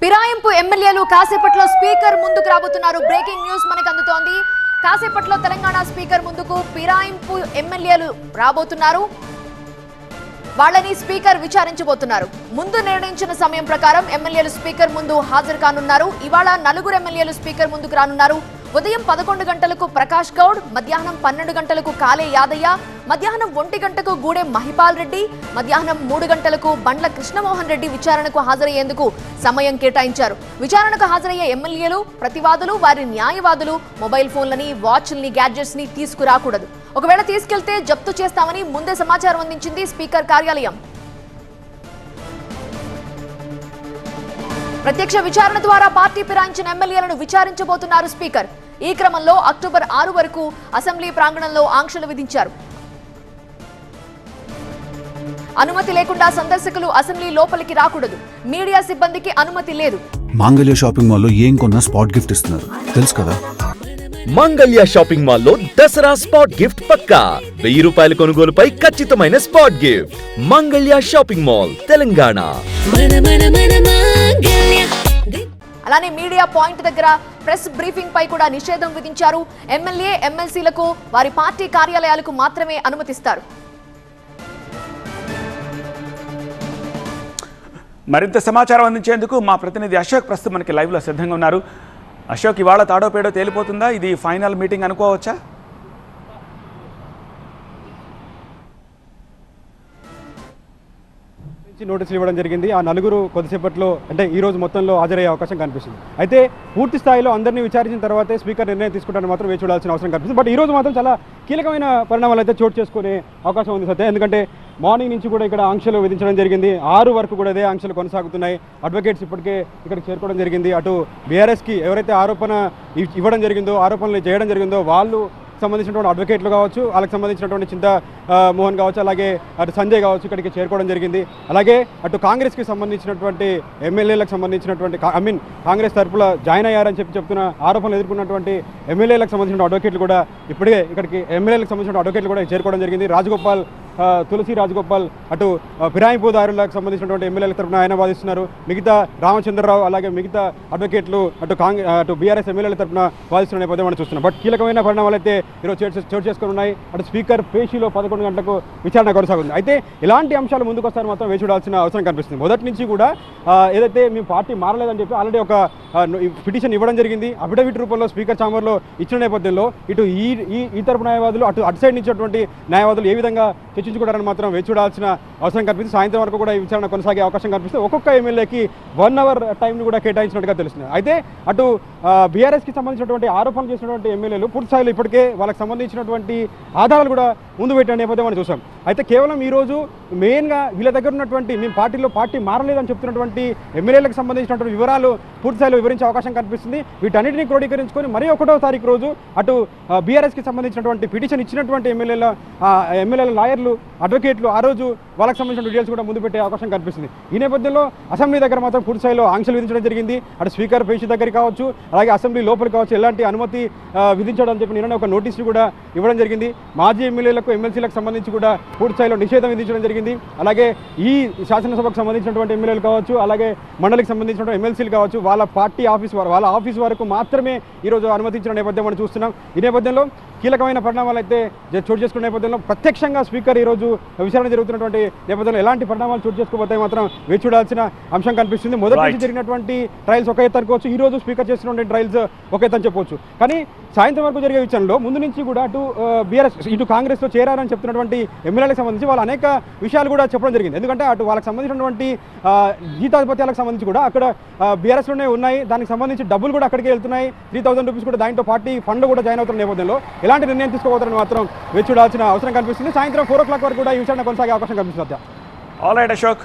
ఫిరాయింపు ఎమ్మెల్యేలు కాసేపట్లో స్పీకర్ ముందుకు రాబోతున్నారు. బ్రేకింగ్ న్యూస్ మనకు అందుతోంది. కాసేపట్లో తెలంగాణ స్పీకర్ ముందుకు ఫిరాయింపు ఎమ్మెల్యేలు రాబోతున్నారు. వాళ్ళని స్పీకర్ విచారించబోతున్నారు. ముందు నిర్ణయించిన సమయం ప్రకారం ఎమ్మెల్యేలు స్పీకర్ ముందు హాజరు కానున్నారు. ఇవాళ 4 ఎమ్మెల్యేలు స్పీకర్ ముందుకు రానున్నారు. ఉదయం 11 గంటలకు ప్రకాష్ గౌడ్, మధ్యాహ్నం 12 గంటలకు కాలే యాదయ్య, మధ్యాహ్నం 1 గంటకు గూడెం మహిపాల్ రెడ్డి, మధ్యాహ్నం 3 గంటలకు బండ్ల కృష్ణమోహన్ రెడ్డి విచారణకు హాజరయ్యేందుకు సమయం కేటాయించారు. విచారణకు హాజరయ్యే ఎమ్మెల్యేలు, ప్రతివాదులు, వారి న్యాయవాదులు మొబైల్ ఫోన్లని, వాచ్ల్ని, గ్యాడ్జెట్స్ ని తీసుకురాకూడదు. ఒకవేళ తీసుకెళ్తే జప్తు చేస్తామని ముందే సమాచారం అందించింది స్పీకర్ కార్యాలయం. ప్రత్యక్ష విచారణ ద్వారా పార్టీ ఫిరాయించిన ఎమ్మెల్యేలను విచారించబోతున్నారు స్పీకర్. ఈ క్రమంలో అక్టోబర్ 6 వరకు అసెంబ్లీ ప్రాంగణంలో ఆంక్షలు విధించారు. అనుమతి లేకుండా సందర్శకులు అసెంబ్లీ లోపలికి రాకూడదు. మీడియా సిబ్బందికి అనుమతి లేదు. మంగళ్య షాపింగ్ మాల్లో ఏం కొన్నా స్పాట్ గిఫ్ట్ ఇస్తున్నారు, తెలుసు కదా? మంగళ్య షాపింగ్ మాల్లో దసరా స్పాట్ గిఫ్ట్ పక్కా. 1000 రూపాయల కొనుగోలుపై ఖచ్చితమైన spot gift. Mangalya shopping mall, Telangana. అలానే మీడియా పాయింట్ దగ్గర ప్రెస్ బ్రీఫింగ్ పై కూడా నిషేధం విధించారు. ఎమ్మెల్యే, ఎమ్మెల్సీలకు వారి పార్టీ కార్యాలయాలకు మాత్రమే అనుమతిస్తారు. మరింత సమాచారం అందించేందుకు మా ప్రతినిధి అశోక్ ప్రస్తుతం మనకి లైవ్లో సిద్ధంగా ఉన్నారు. అశోక్, ఇవాళ తాడో పేడో తేలిపోతుందా? ఇది ఫైనల్ మీటింగ్ అనుకోవచ్చా? నోటీసులు ఇవ్వడం జరిగింది. ఆ 4 కొద్దిసేపట్లో అంటే ఈ రోజు మొత్తంలో హాజరయ్యే అవకాశం కనిపిస్తుంది. అయితే పూర్తి స్థాయిలో అందరినీ విచారించిన తర్వాతే స్పీకర్ నిర్ణయం తీసుకుంటారని మాత్రం వేచి చూడాల్సిన అవసరం కనిపిస్తుంది. బట్ ఈ రోజు మాత్రం చాలా కీలకమైన పరిణామాలు అయితే చోటు చేసుకునే అవకాశం ఉంది సత్య. ఎందుకంటే మార్నింగ్ నుంచి కూడా ఇక్కడ ఆంక్షలు విధించడం జరిగింది. 6 వరకు కూడా ఇదే ఆంక్షలు కొనసాగుతున్నాయి. అడ్వకేట్స్ ఇప్పటికే ఇక్కడికి చేరుకోవడం జరిగింది. అటు బీఆర్ఎస్కి ఎవరైతే ఆరోపణ ఇవ్వడం జరిగిందో, ఆరోపణలు చేయడం జరిగిందో వాళ్ళు సంబంధించినటువంటి అడ్వకేట్లు కావచ్చు, వాళ్ళకి సంబంధించినటువంటి చింతా మోహన్ కావచ్చు, అలాగే అటు సంజయ్ కావచ్చు ఇక్కడికి చేరుకోవడం జరిగింది. అలాగే అటు కాంగ్రెస్కి సంబంధించినటువంటి ఎమ్మెల్యేలకు సంబంధించినటువంటి కాంగ్రెస్ తరఫున జాయిన్ అయ్యారని చెప్తున్న ఆరోపణలు ఎదుర్కొన్నటువంటి ఎమ్మెల్యేలకు సంబంధించిన అడ్వకేట్లు కూడా ఇప్పటికే ఇక్కడికి ఎమ్మెల్యేలకు సంబంధించిన అడ్వకేట్లు కూడా చేరుకోవడం జరిగింది. రాజగోపాల్, తులసి రాజగోపాల్ అటు ఫిరాయింపుదారులకు సంబంధించినటువంటి ఎమ్మెల్యేల తరఫున ఆయన వాదిస్తున్నారు. మిగతా రామచంద్రరావు అలాగే మిగతా అడ్వకేట్లు అటు బీఆర్ఎస్ ఎమ్మెల్యేల తరఫున వాదిస్తున్న నేపథ్యం మనం చూస్తున్నాం. బట్ కీలకమైన పరిణామాలు అయితే ఈరోజు చోటు చేసుకుని ఉన్నాయి. అటు స్పీకర్ పేషీలో 11 గంటలకు విచారణ కొనసాగుతుంది. అయితే ఇలాంటి అంశాలు ముందుకు వస్తారని మాత్రం వేచి చూడాల్సిన అవసరం కనిపిస్తుంది. మొదటి నుంచి కూడా ఏదైతే మేము పార్టీ మారలేదని చెప్పి ఆల్రెడీ ఒక పిటిషన్ ఇవ్వడం జరిగింది. అఫిడవిట్ రూపంలో స్పీకర్ ఛాంబర్లో ఇచ్చిన నేపథ్యంలో ఇటు ఈ తరపు న్యాయవాదులు అటు సైడ్ నుంచి న్యాయవాదులు ఏ విధంగా చర్చించుకోవడానికి మాత్రం వేచి చూడాల్సిన అవసరం కనిపిస్తుంది. సాయంత్రం వరకు కూడా ఈ విచారణ కొనసాగే అవకాశం కనిపిస్తుంది. ఒక్కొక్క ఎమ్మెల్యేకి 1 అవర్ టైంని కూడా కేటాయించినట్టుగా తెలుస్తుంది. అయితే అటు బీఆర్ఎస్కి సంబంధించినటువంటి ఆరోపణలు చేసినటువంటి ఎమ్మెల్యేలు పూర్తి స్థాయిలో ఇప్పటికే వాళ్ళకి సంబంధించినటువంటి ఆధారాలు కూడా ముందు పెట్టిన నేపథ్యం మనం చూసాం. అయితే కేవలం ఈరోజు మెయిన్గా వీళ్ళ దగ్గర ఉన్నటువంటి మేము పార్టీ మారలేదని చెప్తున్నటువంటి ఎమ్మెల్యేలకు సంబంధించినటువంటి వివరాలు పూర్తి స్థాయిలో వివరించే అవకాశం కనిపిస్తుంది. వీటన్నిటిని క్రోడీకరించుకొని మరి 1వ తారీఖు రోజు అటు బీఆర్ఎస్కి సంబంధించినటువంటి పిటిషన్ ఇచ్చినటువంటి ఎమ్మెల్యేల లాయర్లు, అడ్వకేట్లు ఆ రోజు వాళ్ళకి సంబంధించిన డీటెయిల్స్ కూడా ముందు పెట్టే అవకాశం కనిపిస్తుంది. ఈ నేపథ్యంలో అసెంబ్లీ దగ్గర మాత్రం పూర్తి స్థాయిలో ఆంక్షలు విధించడం జరిగింది. అటు స్పీకర్ పేషి దగ్గర కావచ్చు, అలాగే అసెంబ్లీ లోపల కావచ్చు ఎలాంటి అనుమతి విధించడం చెప్పి నిన్న ఒక నోటీసులు కూడా ఇవ్వడం జరిగింది. మాజీ ఎమ్మెల్యేలకు, ఎమ్మెల్సీలకు సంబంధించి కూడా పూర్తి స్థాయిలో నిషేధం విధించడం జరిగింది. అలాగే ఈ శాసనసభకు సంబంధించినటువంటి ఎమ్మెల్యేలు కావచ్చు, అలాగే మండలికి సంబంధించినటువంటి ఎమ్మెల్సీలు కావచ్చు, వాళ్ళ పార్టీ ఆఫీస్ వరకు మాత్రమే ఈరోజు అనుమతించిన నేపథ్యం మనం చూస్తున్నాం. ఈ నేపథ్యంలో కీలకమైన పరిణామాలు అయితే చోటు చేసుకున్న నేపథ్యంలో ప్రత్యక్షంగా స్పీకర్ ఈరోజు విచారణ జరుగుతున్నటువంటి నేపథ్యంలో ఎలాంటి పరిణామాలు చోటు చేసుకోబోతే మాత్రం వేచి చూడాల్సిన అంశం కనిపిస్తుంది. మొదటి నుంచి జరిగినటువంటి ట్రయల్స్ ఒక ఎత్తు అనుకోవచ్చు, ఈ రోజు స్పీకర్ చేస్తున్నటువంటి ట్రయల్స్ ఒక ఎత్తు అని చెప్పవచ్చు. కానీ సాయంత్రం వరకు జరిగే విచారణలో ముందు నుంచి కూడా అటు బీఆర్ఎస్ ఇటు కాంగ్రెస్లో చేరారని చెప్తున్నటువంటి ఎమ్మెల్యేలకు సంబంధించి వాళ్ళు అనేక విషయాలు కూడా చెప్పడం జరిగింది. ఎందుకంటే అటు వాళ్ళకి సంబంధించినటువంటి జీతాధిపత్యాలకు సంబంధించి కూడా అక్కడ బీఆర్ఎస్లోనే ఉన్నాయి. దానికి సంబంధించి డబ్బులు కూడా అక్కడికి వెళ్తున్నాయి. 3000 రూపీస్ కూడా దాంట్లో పార్టీ ఫండ్లు కూడా జాయిన్ అవుతున్న నేపథ్యంలో ఎలాంటి నిర్ణయం తీసుకోబోతారని మాత్రం వేచి చూడాల్సిన అవసరం కనిపిస్తుంది. సాయంత్రం 4 o'clock వరకు కూడా ఈ విచారణ కొనసాగే అవకాశం కనిపిస్తుంది. All right Ashok.